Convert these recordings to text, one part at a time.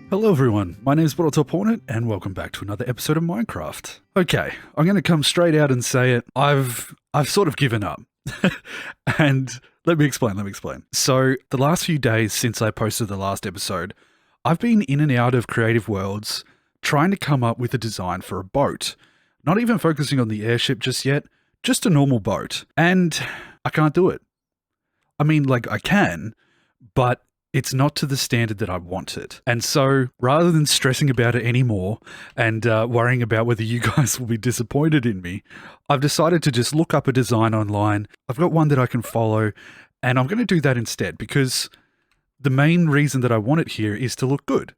Hello everyone, my name is Bottletophornet and welcome back to another episode of Minecraft. Okay, I'm going to come straight out and say it. I've sort of given up. And let me explain. So the last few days since I posted the last episode, I've been in and out of creative worlds trying to come up with a design for a boat. Not even focusing on the airship just yet, just a normal boat. And I can't do it. I mean, like I can, but it's not to the standard that I want it. And so rather than stressing about it anymore and worrying about whether you guys will be disappointed in me, I've decided to just look up a design online. I've got one that I can follow and I'm going to do that instead because the main reason that I want it here is to look good.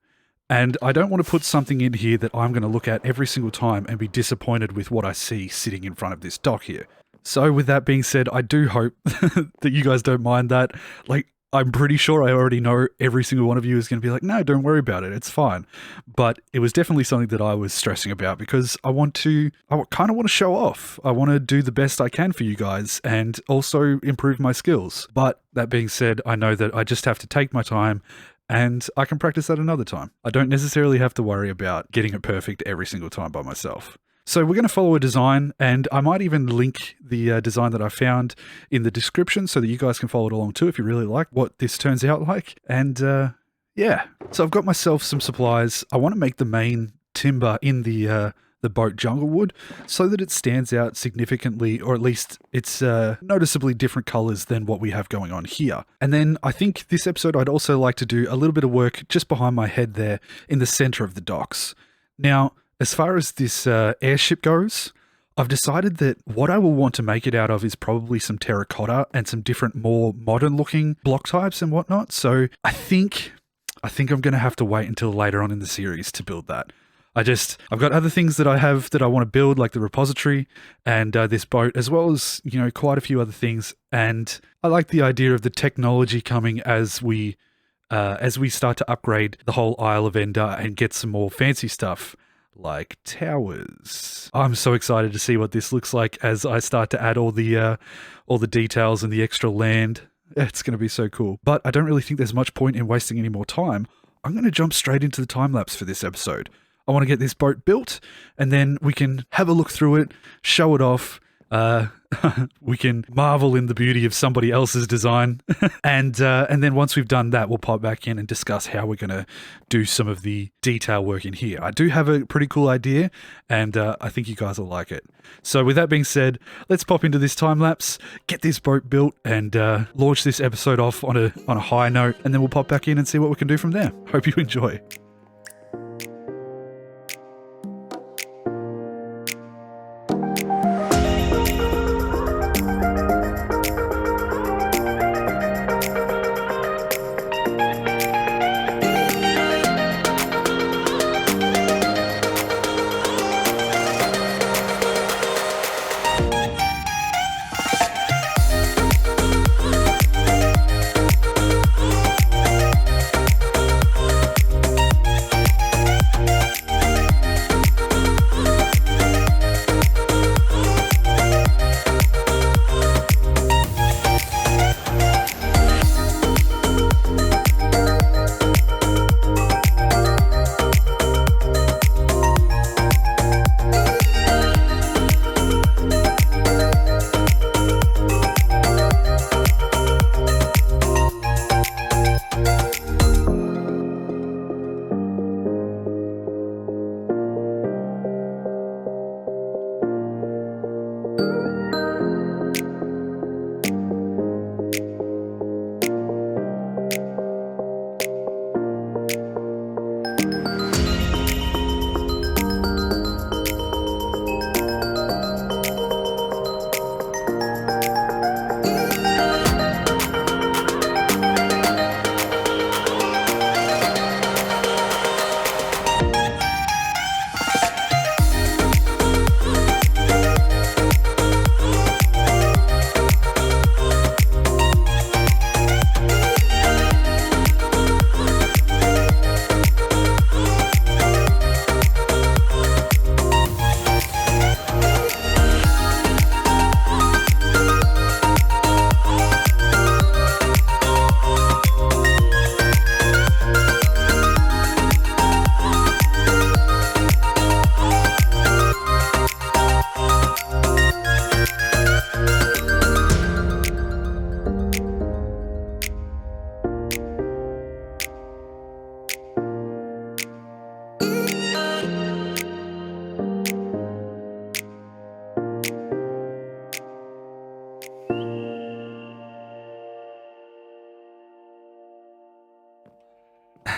And I don't want to put something in here that I'm going to look at every single time and be disappointed with what I see sitting in front of this dock here. So with that being said, I do hope that you guys don't mind that. Like, I'm pretty sure I already know every single one of you is going to be like, no, don't worry about it. It's fine. But it was definitely something that I was stressing about because I kind of want to show off. I want to do the best I can for you guys and also improve my skills. But that being said, I know that I just have to take my time and I can practice that another time. I don't necessarily have to worry about getting it perfect every single time by myself. So we're going to follow a design, and I might even link the design that I found in the description so that you guys can follow it along too if you really like what this turns out like. And yeah, so I've got myself some supplies. I want to make the main timber in the boat jungle wood so that it stands out significantly, or at least it's noticeably different colors than what we have going on here. And then I think this episode I'd also like to do a little bit of work just behind my head there in the center of the docks. Now, as far as this airship goes, I've decided that what I will want to make it out of is probably some terracotta and some different, more modern-looking block types and whatnot. So I think I'm going to have to wait until later on in the series to build that. I've got other things that I have that I want to build, like the repository and this boat, as well as, you know, quite a few other things. And I like the idea of the technology coming as we start to upgrade the whole Isle of Ender and get some more fancy stuff. Like towers. I'm so excited to see what this looks like as I start to add all the details and the extra land. It's going to be so cool. But I don't really think there's much point in wasting any more time. I'm going to jump straight into the time-lapse for this episode. I want to get this boat built, and then we can have a look through it, show it off. We can marvel in the beauty of somebody else's design. And then once we've done that, we'll pop back in and discuss how we're going to do some of the detail work in here. I do have a pretty cool idea, and I think you guys will like it. So with that being said, let's pop into this time-lapse, get this boat built, and launch this episode off on a high note, and then we'll pop back in and see what we can do from there. Hope you enjoy.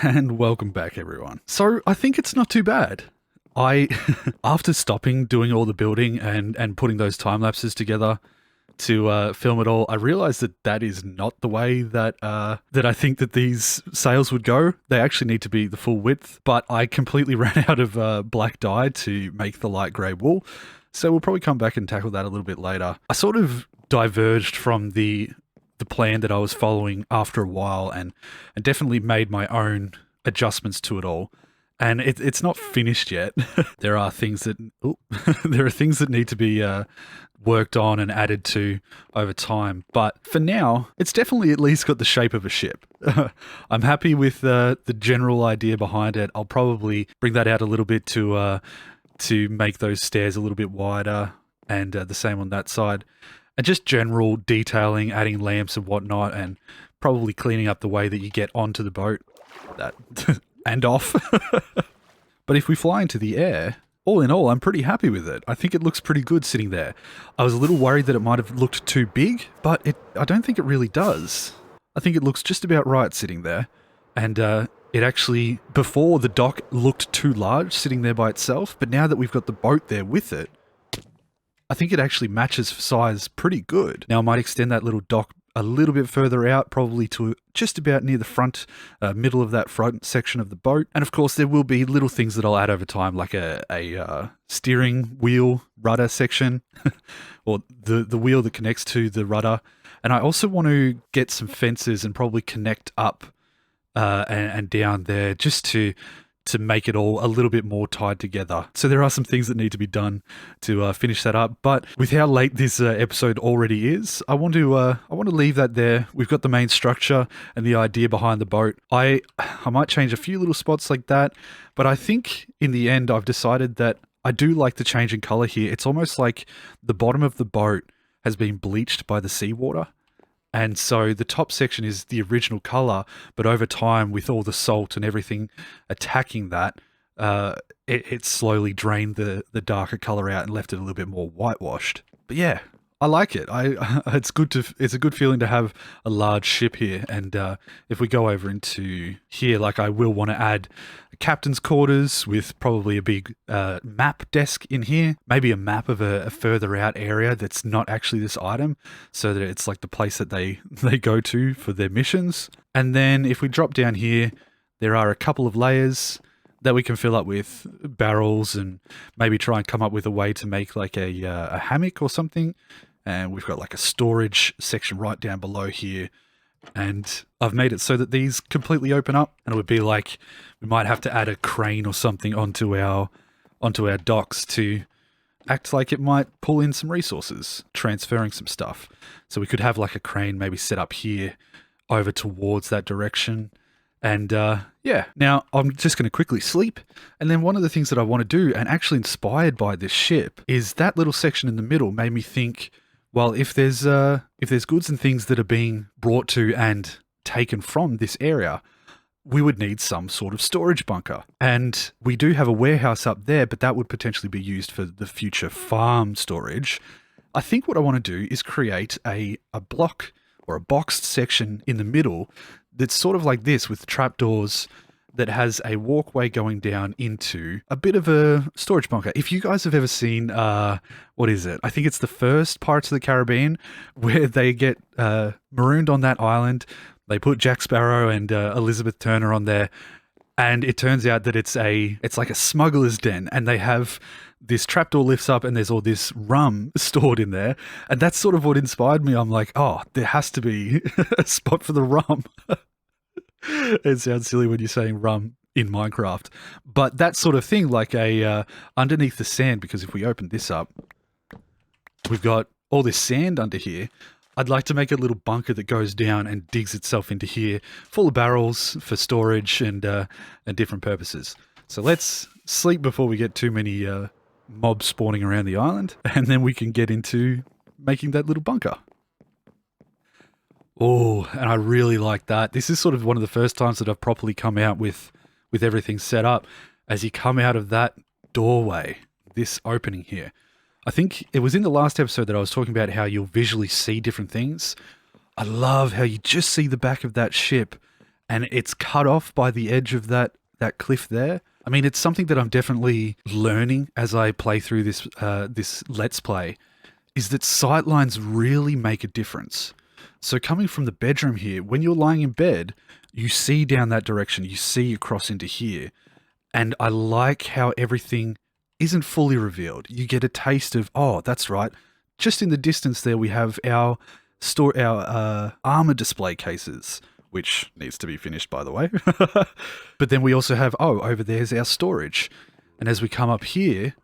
And welcome back, everyone. So I think it's not too bad. After stopping doing all the building and putting those time lapses together to film it all, I realized that is not the way that I think that these sails would go. They actually need to be the full width, but I completely ran out of black dye to make the light grey wool. So we'll probably come back and tackle that a little bit later. I sort of diverged from the plan that I was following after a while and definitely made my own adjustments to it all. And it's not finished yet. There are things that need to be worked on and added to over time. But for now, it's definitely at least got the shape of a ship. I'm happy with the general idea behind it. I'll probably bring that out a little bit to make those stairs a little bit wider, and the same on that side. And just general detailing, adding lamps and whatnot, and probably cleaning up the way that you get onto the boat and off. But if we fly into the air, all in all, I'm pretty happy with it. I think it looks pretty good sitting there. I was a little worried that it might have looked too big, but I don't think it really does. I think it looks just about right sitting there. And it actually, before the dock looked too large sitting there by itself, but now that we've got the boat there with it, I think it actually matches size pretty good. Now I might extend that little dock a little bit further out, probably to just about near the front, middle of that front section of the boat. And of course there will be little things that I'll add over time, like a steering wheel rudder section, or the wheel that connects to the rudder. And I also want to get some fences and probably connect up and down there, just to make it all a little bit more tied together. So there are some things that need to be done to finish that up. But with how late this episode already is, I want to leave that there. We've got the main structure and the idea behind the boat. I might change a few little spots like that, but I think in the end I've decided that I do like the change in color here. It's almost like the bottom of the boat has been bleached by the seawater. And so the top section is the original color, but over time, with all the salt and everything attacking that, it slowly drained the darker color out and left it a little bit more whitewashed. But yeah, I like it. It's a good feeling to have a large ship here. And if we go over into here, like, I will want to add a captain's quarters with probably a big map desk in here, maybe a map of a further out area that's not actually this item, so that it's like the place that they go to for their missions. And then if we drop down here, there are a couple of layers that we can fill up with barrels and maybe try and come up with a way to make like a hammock or something. And we've got like a storage section right down below here. And I've made it so that these completely open up, and it would be like we might have to add a crane or something onto our docks to act like it might pull in some resources, transferring some stuff. So we could have like a crane maybe set up here over towards that direction. And yeah, now I'm just going to quickly sleep. And then one of the things that I want to do, and actually inspired by this ship, is that little section in the middle made me think, well, if there's goods and things that are being brought to and taken from this area, we would need some sort of storage bunker. And we do have a warehouse up there, but that would potentially be used for the future farm storage. I think what I want to do is create a block or a boxed section in the middle that's sort of like this, with trapdoors, that has a walkway going down into a bit of a storage bunker. If you guys have ever seen, what is it? I think it's the first Pirates of the Caribbean, where they get marooned on that island. They put Jack Sparrow and Elizabeth Turner on there, and it turns out that it's like a smuggler's den, and they have this trapdoor lifts up and there's all this rum stored in there. And that's sort of what inspired me. I'm like, oh, there has to be a spot for the rum. It sounds silly when you're saying rum in Minecraft, but that sort of thing, like a underneath the sand, because if we open this up, we've got all this sand under here. I'd like to make a little bunker that goes down and digs itself into here, full of barrels for storage and different purposes. So let's sleep before we get too many mobs spawning around the island, and then we can get into making that little bunker. Oh, and I really like that. This is sort of one of the first times that I've properly come out with everything set up. As you come out of that doorway, this opening here, I think it was in the last episode that I was talking about how you'll visually see different things. I love how you just see the back of that ship, and it's cut off by the edge of that cliff there. I mean, it's something that I'm definitely learning as I play through this Let's Play, is that sightlines really make a difference. So coming from the bedroom here, when you're lying in bed, you see down that direction, you see across into here, and I like how everything isn't fully revealed. You get a taste of, oh, that's right, just in the distance there we have our armor display cases, which needs to be finished, by the way. But then we also have, oh, over there's our storage. And as we come up here,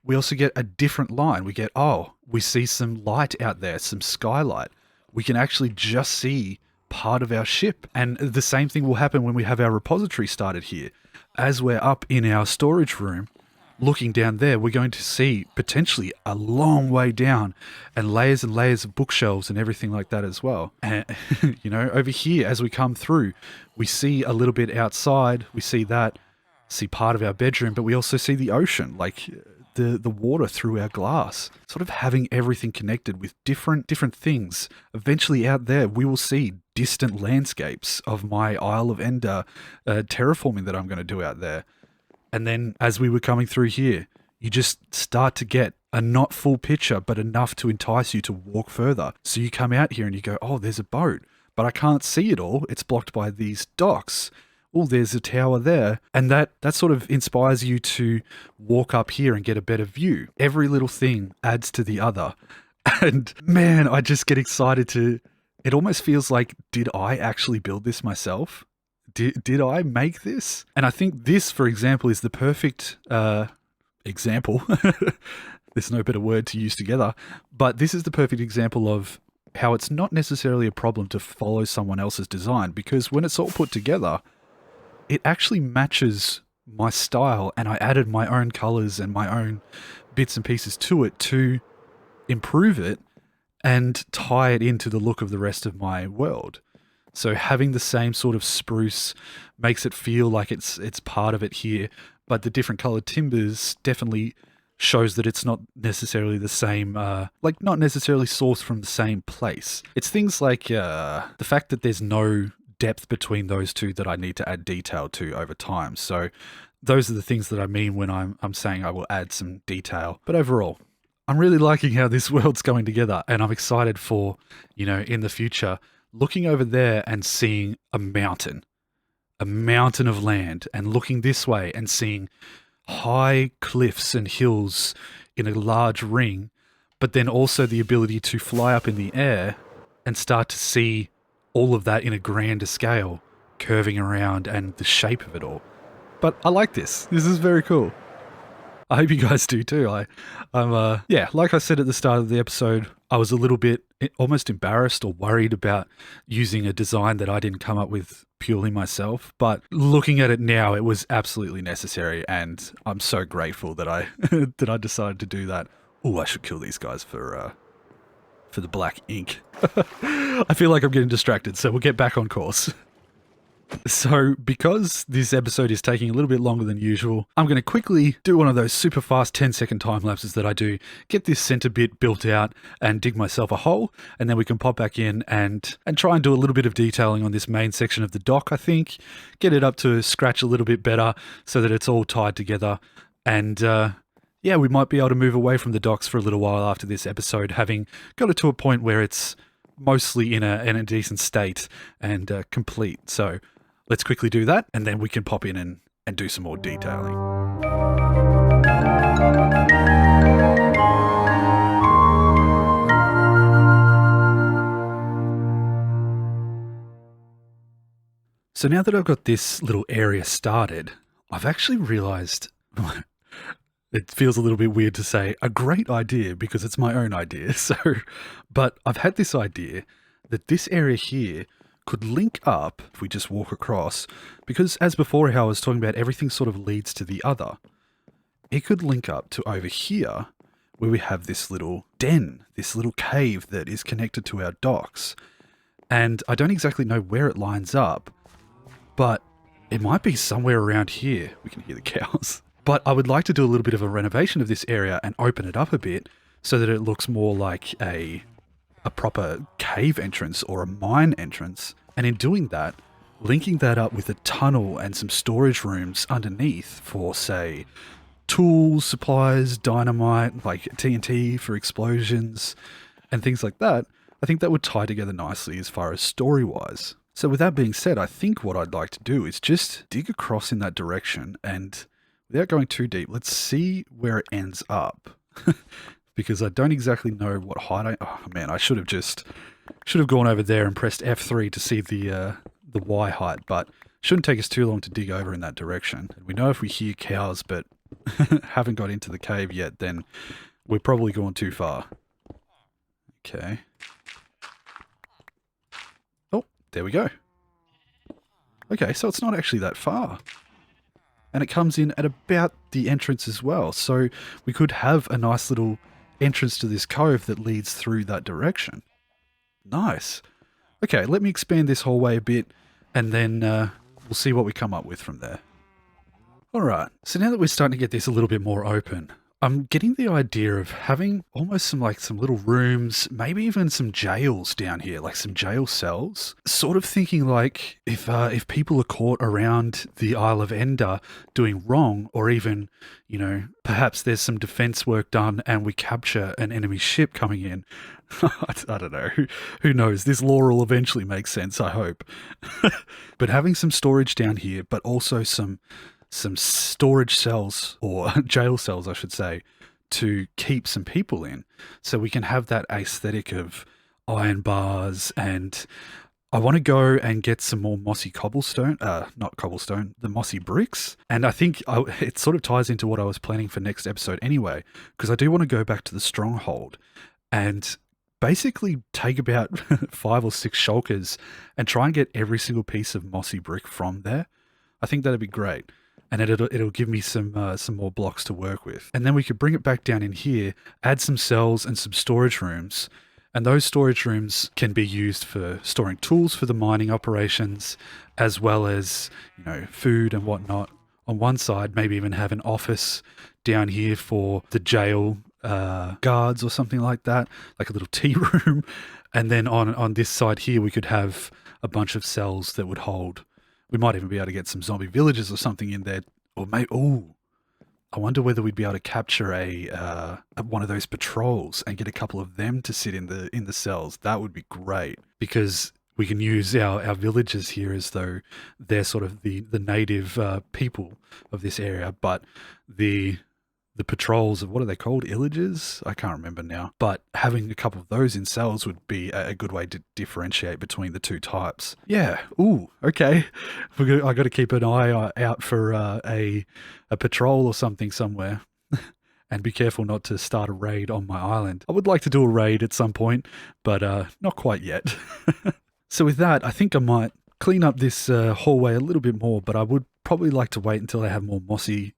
we also get a different line. We get, oh, we see some light out there, some skylight. We can actually just see part of our ship. And the same thing will happen when we have our repository started here. As we're up in our storage room, looking down there, we're going to see potentially a long way down and layers of bookshelves and everything like that as well. And, you know, over here, as we come through, we see a little bit outside. We see that, see part of our bedroom, but we also see the ocean, like the water through our glass, sort of having everything connected with different things. Eventually out there, we will see distant landscapes of my Isle of Ender terraforming that I'm going to do out there. And then as we were coming through here, you just start to get a not full picture, but enough to entice you to walk further. So you come out here and you go, oh, there's a boat, but I can't see it all. It's blocked by these docks. Oh, there's a tower there. And that sort of inspires you to walk up here and get a better view. Every little thing adds to the other. And man, I just get excited it almost feels like, did I actually build this myself? Did I make this? And I think this, for example, is the perfect example. There's no better word to use together. But this is the perfect example of how it's not necessarily a problem to follow someone else's design, because when it's all put together, it actually matches my style, and I added my own colors and my own bits and pieces to it to improve it and tie it into the look of the rest of my world. So having the same sort of spruce makes it feel like it's part of it here, but the different colored timbers definitely shows that it's not necessarily the same, like not necessarily sourced from the same place. It's things like the fact that there's no depth between those two that I need to add detail to over time. So those are the things that I mean when I'm saying I will add some detail. But overall, I'm really liking how this world's going together, and I'm excited for, you know, in the future, looking over there and seeing a mountain of land, and looking this way and seeing high cliffs and hills in a large ring, but then also the ability to fly up in the air and start to see all of that in a grander scale, curving around, and the shape of it all. But I like this. This is very cool. I hope you guys do too. Yeah, like I said at the start of the episode, I was a little bit almost embarrassed or worried about using a design that I didn't come up with purely myself. But looking at it now, it was absolutely necessary, and I'm so grateful that I that I decided to do that. Oh, I should kill these guys for the black ink. I feel like I'm getting distracted, so we'll get back on course. So, because this episode is taking a little bit longer than usual, I'm going to quickly do one of those super fast 10-second time lapses that I do, get this center bit built out and dig myself a hole, and then we can pop back in and try and do a little bit of detailing on this main section of the dock, I think, get it up to scratch a little bit better so that it's all tied together, and yeah, we might be able to move away from the docks for a little while after this episode, having got it to a point where it's mostly in a decent state and complete. So let's quickly do that, and then we can pop in and do some more detailing. So now that I've got this little area started, I've actually realized, it feels a little bit weird to say a great idea because it's my own idea. But I've had this idea that this area here could link up if we just walk across, because as before how I was talking about everything sort of leads to the other. It could link up to over here where we have this little den, this little cave that is connected to our docks. And I don't exactly know where it lines up, but it might be somewhere around here. We can hear the cows. But I would like to do a little bit of a renovation of this area and open it up a bit so that it looks more like a proper cave entrance or a mine entrance. And in doing that, linking that up with a tunnel and some storage rooms underneath for, say, tools, supplies, dynamite, like TNT for explosions, and things like that, I think that would tie together nicely as far as story-wise. So with that being said, I think what I'd like to do is just dig across in that direction, and without going too deep, let's see where it ends up. Because I don't exactly know what height oh man, I should have gone over there and pressed F3 to see the Y height, but shouldn't take us too long to dig over in that direction. And we know if we hear cows but haven't got into the cave yet, then we're probably going too far. Okay. Oh, there we go. Okay, so it's not actually that far. And it comes in at about the entrance as well. So we could have a nice little entrance to this cove that leads through that direction. Nice. Okay, let me expand this hallway a bit, and then we'll see what we come up with from there. Alright, so now that we're starting to get this a little bit more open, I'm getting the idea of having almost some little rooms, maybe even some jails down here, like some jail cells. Sort of thinking like if people are caught around the Isle of Ender doing wrong, or even, you know, perhaps there's some defense work done and we capture an enemy ship coming in. I don't know. Who knows? This lore will eventually make sense, I hope. But having some storage down here, but also some storage cells, or jail cells I should say, to keep some people in, so we can have that aesthetic of iron bars. And I want to go and get some more mossy cobblestone, not cobblestone, the mossy bricks. And I think it sort of ties into what I was planning for next episode anyway, because I do want to go back to the stronghold and basically take about 5 or 6 shulkers and try and get every single piece of mossy brick from there. I think that'd be great. And it'll give me some more blocks to work with. And then we could bring it back down in here, add some cells and some storage rooms. And those storage rooms can be used for storing tools for the mining operations, as well as, you know, food and whatnot. On one side, maybe even have an office down here for the jail guards or something like that, like a little tea room. And then on this side here, we could have a bunch of cells that would hold. We might even be able to get some zombie villagers or something in there. Or maybe, I wonder whether we'd be able to capture one of those patrols and get a couple of them to sit in the cells. That would be great, because we can use our villagers here as though they're sort of the native people of this area, but the patrols of, what are they called? Illagers? I can't remember now. But having a couple of those in cells would be a good way to differentiate between the two types. Yeah. Ooh, okay. I got to keep an eye out for a patrol or something somewhere. And be careful not to start a raid on my island. I would like to do a raid at some point, but not quite yet. So with that, I think I might clean up this hallway a little bit more, but I would probably like to wait until I have more mossy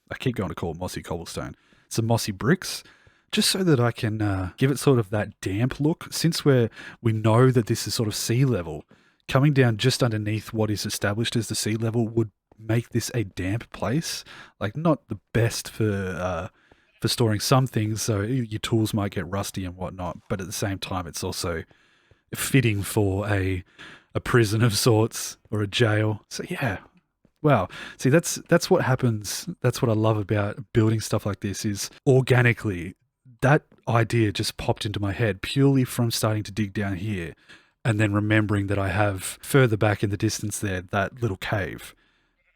I keep going to call it mossy cobblestone, some mossy bricks, just so that I can give it sort of that damp look. Since we know that this is sort of sea level, coming down just underneath what is established as the sea level would make this a damp place. Like, not the best for storing some things, so your tools might get rusty and whatnot, but at the same time it's also fitting for a prison of sorts, or a jail. So yeah. Wow. See, that's what happens. That's what I love about building stuff like this, is organically that idea just popped into my head purely from starting to dig down here, and then remembering that I have further back in the distance there that little cave,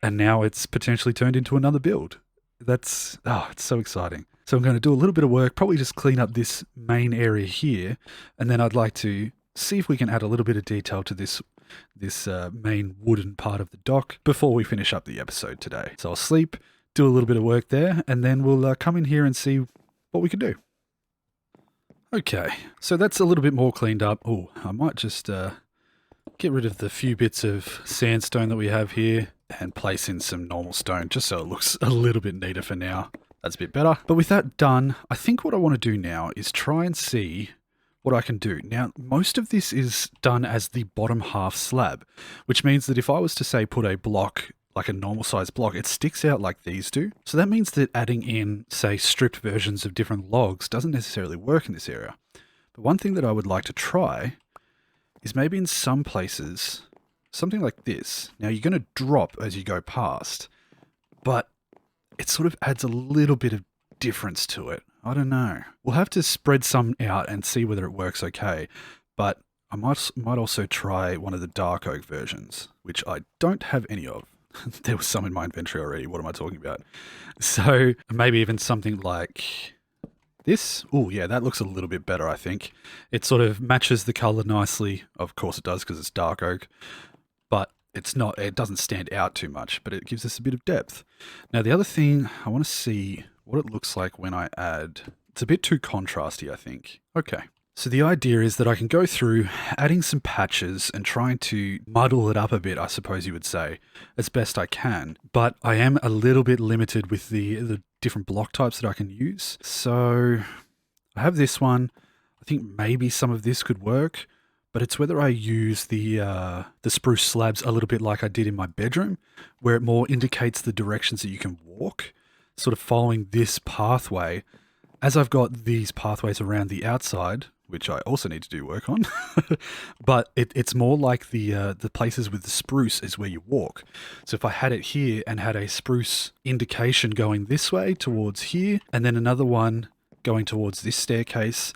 and now it's potentially turned into another build. It's so exciting. So I'm going to do a little bit of work, probably just clean up this main area here, and then I'd like to see if we can add a little bit of detail to this main wooden part of the dock before we finish up the episode today. So I'll sleep, do a little bit of work there, and then we'll come in here and see what we can do. Okay, so that's a little bit more cleaned up. Oh, I might just get rid of the few bits of sandstone that we have here and place in some normal stone, just so it looks a little bit neater for now. That's a bit better. But with that done, I think what I want to do now is try and see what I can do. Now, most of this is done as the bottom half slab, which means that if I was to, say, put a block, like a normal size block, it sticks out like these do. So that means that adding in, say, stripped versions of different logs doesn't necessarily work in this area. But one thing that I would like to try is maybe in some places something like this. Now you're going to drop as you go past, but it sort of adds a little bit of difference to it. I don't know. We'll have to spread some out and see whether it works okay, but I might also try one of the dark oak versions, which I don't have any of. There was some in my inventory already. What am I talking about? So maybe even something like this. Oh yeah, that looks a little bit better, I think. It sort of matches the color nicely. Of course it does because it's dark oak, but it doesn't stand out too much, but it gives us a bit of depth. Now the other thing, I want to see what it looks like when I add, it's a bit too contrasty, I think. Okay. So the idea is that I can go through adding some patches and trying to muddle it up a bit, I suppose you would say, as best I can. But I am a little bit limited with the different block types that I can use. So I have this one. I think maybe some of this could work, but it's whether I use the spruce slabs a little bit like I did in my bedroom, where it more indicates the directions that you can walk, sort of following this pathway. As I've got these pathways around the outside, which I also need to do work on, but it's more like the places with the spruce is where you walk. So if I had it here and had a spruce indication going this way towards here, and then another one going towards this staircase,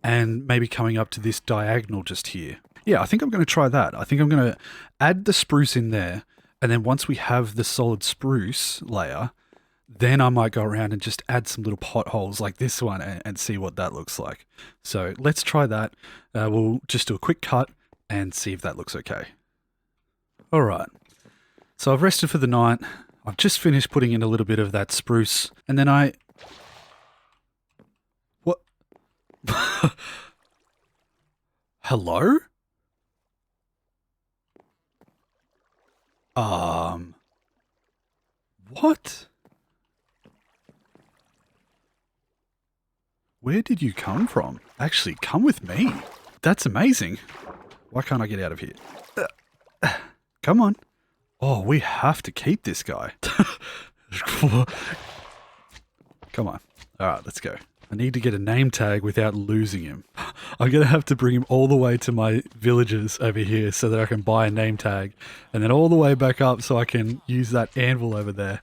and maybe coming up to this diagonal just here. Yeah, I think I'm going to try that. I think I'm going to add the spruce in there, and then once we have the solid spruce layer, then I might go around and just add some little potholes like this one and see what that looks like. So let's try that. We'll just do a quick cut and see if that looks okay. All right. So I've rested for the night. I've just finished putting in a little bit of that spruce. And then What? Hello? What? Where did you come from? Actually, come with me. That's amazing. Why can't I get out of here? Come on. Oh, we have to keep this guy. Come on. All right, let's go. I need to get a name tag without losing him. I'm going to have to bring him all the way to my villages over here so that I can buy a name tag, and then all the way back up so I can use that anvil over there.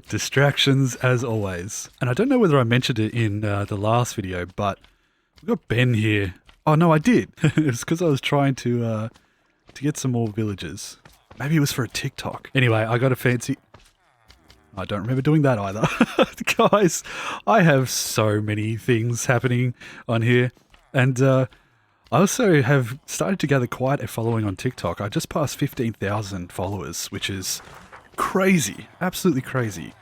Distractions as always. And I don't know whether I mentioned it in the last video, but we've got Ben here. Oh no, I did. It was because I was trying to get some more villagers. Maybe it was for a TikTok. Anyway, I got a fancy... I don't remember doing that either. Guys, I have so many things happening on here. And I also have started to gather quite a following on TikTok. I just passed 15,000 followers, which is crazy. Absolutely crazy.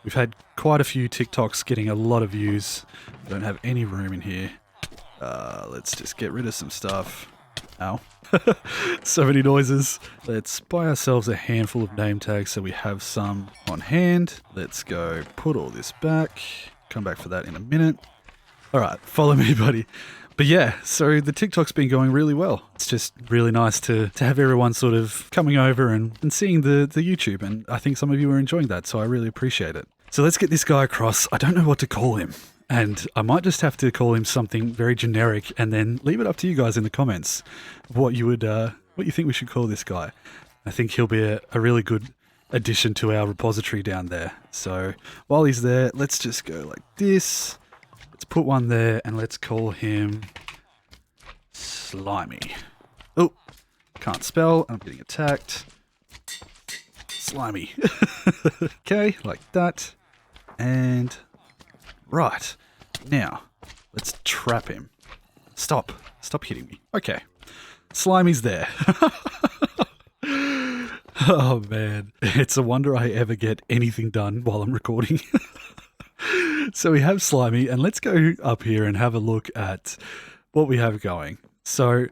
We've had quite a few TikToks getting a lot of views. I don't have any room in here. Let's just get rid of some stuff. Ow. So many noises. Let's buy ourselves a handful of name tags so we have some on hand. Let's go put all this back. Come back for that in a minute. All right, follow me, buddy. But yeah, so the TikTok's been going really well. It's just really nice to have everyone sort of coming over and seeing the YouTube, and I think some of you are enjoying that, so I really appreciate it. So let's get this guy across. I don't know what to call him, and I might just have to call him something very generic and then leave it up to you guys in the comments what you think we should call this guy. I think he'll be a really good addition to our repository down there. So while he's there, let's just go like this. Let's put one there and let's call him Slimy. Oh, can't spell. I'm getting attacked. Slimy. Okay, like that. And right. Now, let's trap him. Stop hitting me. Okay. Slimy's there. Oh man. It's a wonder I ever get anything done while I'm recording. So we have Slimy, and let's go up here and have a look at what we have going. So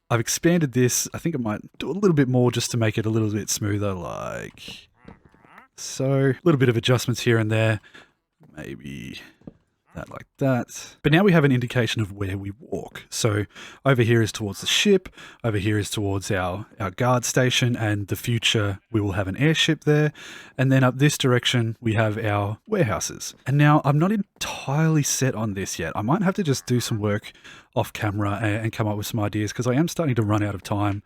I've expanded this. I think I might do a little bit more just to make it a little bit smoother, like so. A little bit of adjustments here and there. Maybe that like that. But now we have an indication of where we walk. So over here is towards the ship, over here is towards our guard station, and the future we will have an airship there. And then up this direction we have our warehouses. And now I'm not entirely set on this yet. I might have to just do some work off camera and come up with some ideas, because I am starting to run out of time.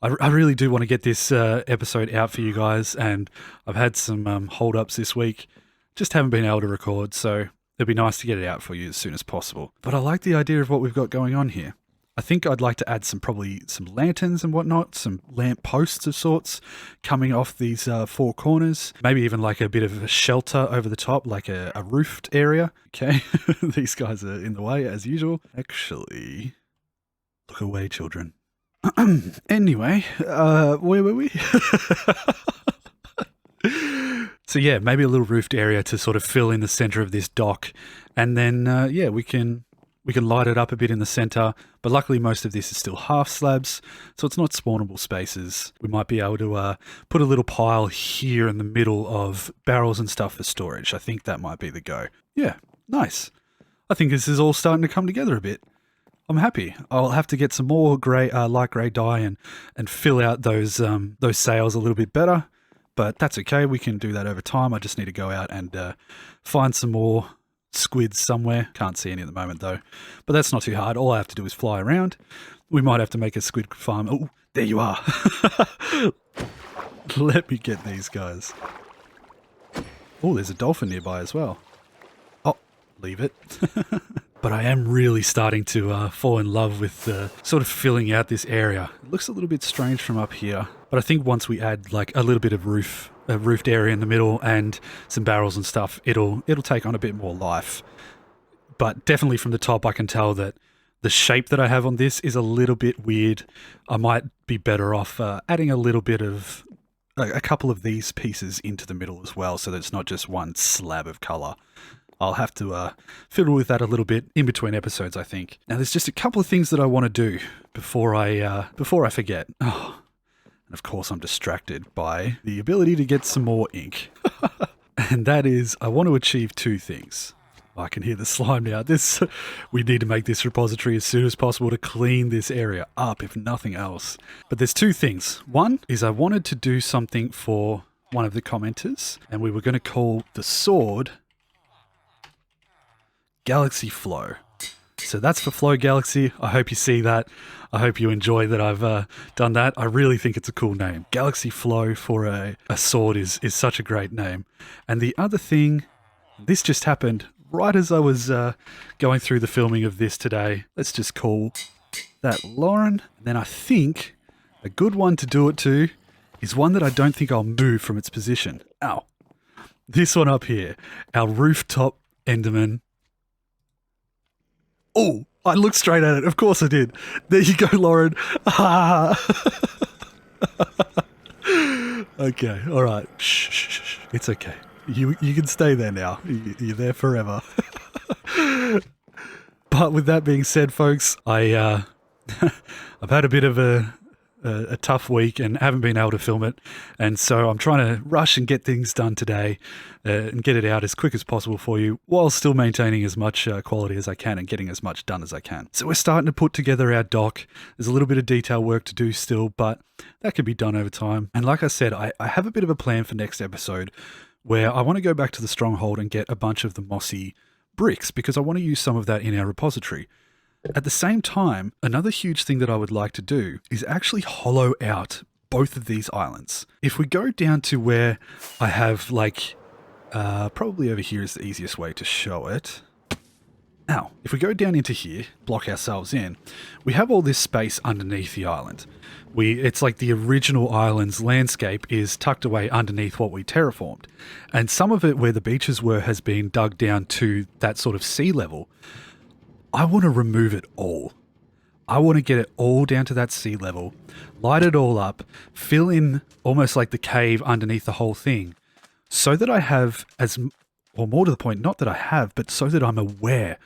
I really do want to get this episode out for you guys, and I've had some hold-ups this week. Just haven't been able to record, so it'd be nice to get it out for you as soon as possible. But I like the idea of what we've got going on here. I think I'd like to add probably some lanterns and whatnot, some lamp posts of sorts coming off these four corners. Maybe even like a bit of a shelter over the top, like a roofed area. Okay, these guys are in the way as usual. Actually, look away, children. Anyway, where were we? So yeah, maybe a little roofed area to sort of fill in the center of this dock. And then, yeah, we can light it up a bit in the center, but luckily most of this is still half slabs, so it's not spawnable spaces. We might be able to put a little pile here in the middle of barrels and stuff for storage. I think that might be the go. Yeah, nice. I think this is all starting to come together a bit. I'm happy. I'll have to get some more light grey dye and fill out those sails a little bit better, but that's okay. We can do that over time. I just need to go out and find some more squids somewhere. Can't see any at the moment though, but that's not too hard. All I have to do is fly around. We might have to make a squid farm. Oh, there you are. Let me get these guys. Oh, there's a dolphin nearby as well. Oh, leave it. But I am really starting to fall in love with sort of filling out this area. It looks a little bit strange from up here, but I think once we add like a little bit of a roofed area in the middle and some barrels and stuff, it'll take on a bit more life. But definitely from the top, I can tell that the shape that I have on this is a little bit weird. I might be better off adding a little bit of a couple of these pieces into the middle as well, so that it's not just one slab of color. I'll have to fiddle with that a little bit in between episodes, I think. Now, there's just a couple of things that I want to do before I forget. Oh, and of course, I'm distracted by the ability to get some more ink. And that is, I want to achieve two things. I can hear the slime now. We need to make this repository as soon as possible to clean this area up, if nothing else. But there's two things. One is I wanted to do something for one of the commenters, and we were going to call the sword Galaxy Flow. So that's for Flow Galaxy. I hope you see that. I hope you enjoy that I've done that. I really think it's a cool name. Galaxy Flow for a sword is such a great name. And the other thing, this just happened right as I was going through the filming of this today. Let's just call that Lauren. And then I think a good one to do it to is one that I don't think I'll move from its position. Ow. This one up here, our rooftop Enderman. Oh, I looked straight at it. Of course I did. There you go, Lauren. Okay, all right. Shh. It's okay. You can stay there now. You're there forever. But with that being said, folks, I've had a bit of a tough week and haven't been able to film it, and so I'm trying to rush and get things done today and get it out as quick as possible for you while still maintaining as much quality as I can and getting as much done as I can. So we're starting to put together our dock. There's a little bit of detail work to do still, but that can be done over time. And like I said, I have a bit of a plan for next episode where I want to go back to the stronghold and get a bunch of the mossy bricks because I want to use some of that in our repository. At the same time, another huge thing that I would like to do is actually hollow out both of these islands. If we go down to where I have like, probably over here is the easiest way to show it. Now, if we go down into here, block ourselves in, we have all this space underneath the island. It's like the original island's landscape is tucked away underneath what we terraformed. And some of it where the beaches were has been dug down to that sort of sea level. I want to remove it all. I want to get it all down to that sea level, light it all up, fill in almost like the cave underneath the whole thing, so that I have or more to the point, not that I have, but so that I'm aware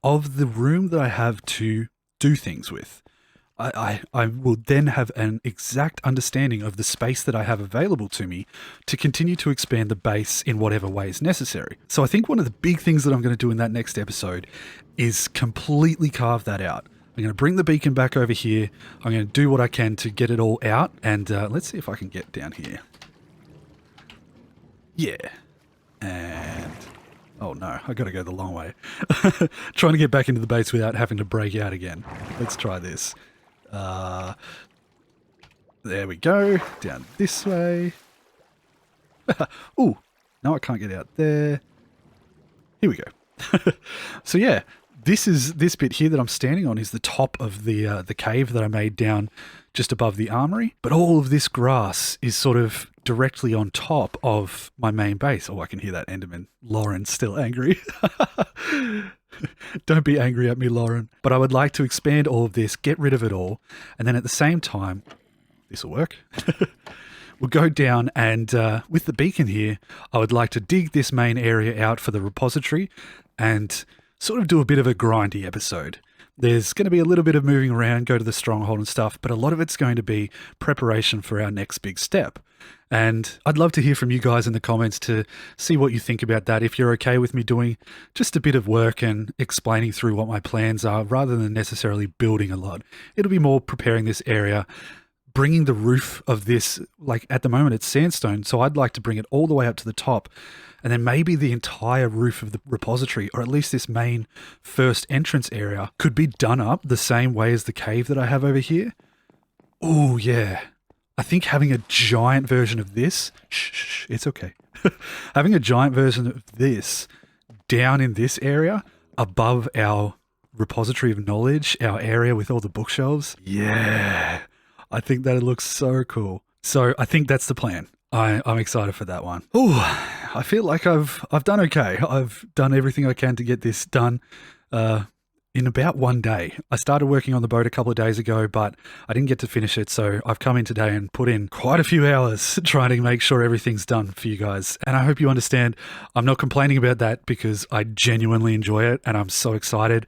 of the room that I have to do things with. I will then have an exact understanding of the space that I have available to me to continue to expand the base in whatever way is necessary. So I think one of the big things that I'm going to do in that next episode is completely carve that out. I'm going to bring the beacon back over here. I'm going to do what I can to get it all out. And let's see if I can get down here. Yeah. And... oh no, I got to go the long way. Trying to get back into the base without having to break out again. Let's try this. There we go. Down this way. Ooh, no, I can't get out there. Here we go. So yeah, this bit here that I'm standing on is the top of the cave that I made down just above the armory. But all of this grass is sort of directly on top of my main base. Oh, I can hear that Enderman. Lauren's still angry. Don't be angry at me, Lauren. But I would like to expand all of this, get rid of it all, and then at the same time, this will work. We'll go down and with the beacon here, I would like to dig this main area out for the repository and sort of do a bit of a grindy episode. There's going to be a little bit of moving around, go to the stronghold and stuff, but a lot of it's going to be preparation for our next big step. And I'd love to hear from you guys in the comments to see what you think about that. If you're okay with me doing just a bit of work and explaining through what my plans are rather than necessarily building a lot. It'll be more preparing this area, bringing the roof of this, like at the moment it's sandstone, so I'd like to bring it all the way up to the top, and then maybe the entire roof of the repository, or at least this main first entrance area, could be done up the same way as the cave that I have over here. Oh yeah. I think having a giant version of this, it's okay. Having a giant version of this down in this area above our repository of knowledge, our area with all the bookshelves. Yeah. I think that it looks so cool. So I think that's the plan. I'm excited for that one. Oh, I feel like I've done okay. I've done everything I can to get this done in about one day. I started working on the boat a couple of days ago, but I didn't get to finish it. So I've come in today and put in quite a few hours trying to make sure everything's done for you guys. And I hope you understand. I'm not complaining about that because I genuinely enjoy it and I'm so excited.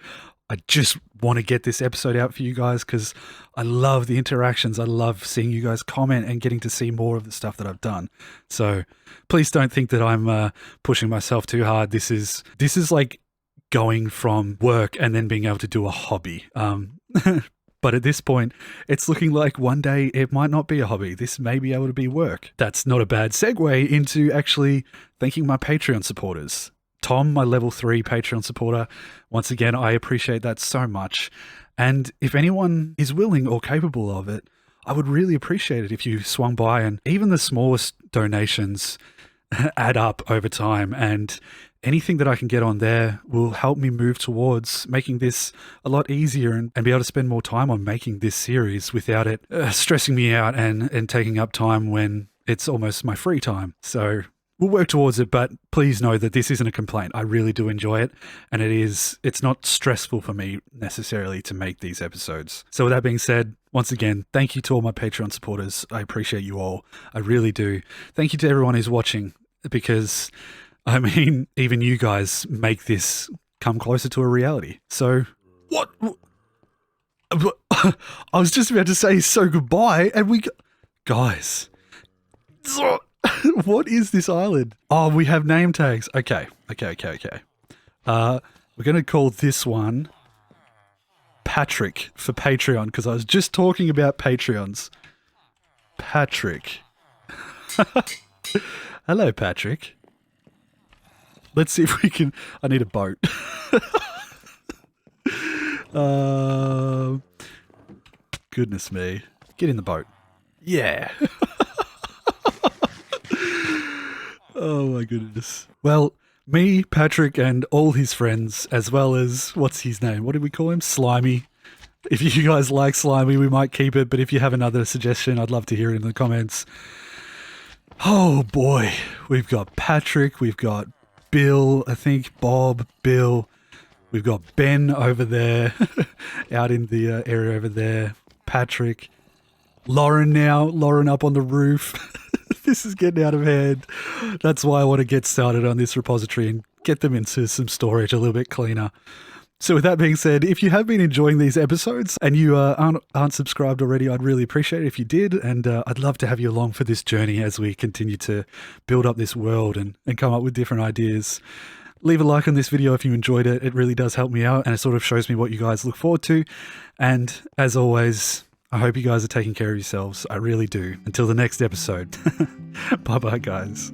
I just want to get this episode out for you guys because I love the interactions. I love seeing you guys comment and getting to see more of the stuff that I've done. So please don't think that I'm pushing myself too hard. This is like going from work and then being able to do a hobby. But at this point, it's looking like one day it might not be a hobby. This may be able to be work. That's not a bad segue into actually thanking my Patreon supporters. Tom, my level 3 Patreon supporter, once again, I appreciate that so much. And if anyone is willing or capable of it, I would really appreciate it if you swung by, and even the smallest donations add up over time, and anything that I can get on there will help me move towards making this a lot easier and be able to spend more time on making this series without it stressing me out and taking up time when it's almost my free time. So we'll work towards it, but please know that this isn't a complaint. I really do enjoy it, and it's not stressful for me necessarily to make these episodes. So with that being said, once again, thank you to all my Patreon supporters. I appreciate you all. I really do. Thank you to everyone who's watching, because, I mean, even you guys make this come closer to a reality. So, what? I was just about to say so goodbye, and guys. What is this island? Oh, we have name tags. Okay. We're going to call this one Patrick for Patreon, because I was just talking about Patreons. Patrick. Hello, Patrick. Let's see if we can... I need a boat. Goodness me. Get in the boat. Yeah. Oh my goodness. Well, me, Patrick, and all his friends, as well as, what's his name? What did we call him? Slimy. If you guys like Slimy, we might keep it, but if you have another suggestion, I'd love to hear it in the comments. Oh boy. We've got Patrick, we've got Bill, I think, Bob, Bill. We've got Ben over there, out in the area over there. Patrick. Lauren now, Lauren up on the roof. This is getting out of hand. That's why I want to get started on this repository and get them into some storage a little bit cleaner. So with that being said, if you have been enjoying these episodes and you aren't subscribed already, I'd really appreciate it if you did. And I'd love to have you along for this journey as we continue to build up this world and come up with different ideas. Leave a like on this video if you enjoyed it. It really does help me out, and it sort of shows me what you guys look forward to. And as always, I hope you guys are taking care of yourselves. I really do. Until the next episode. Bye-bye, guys.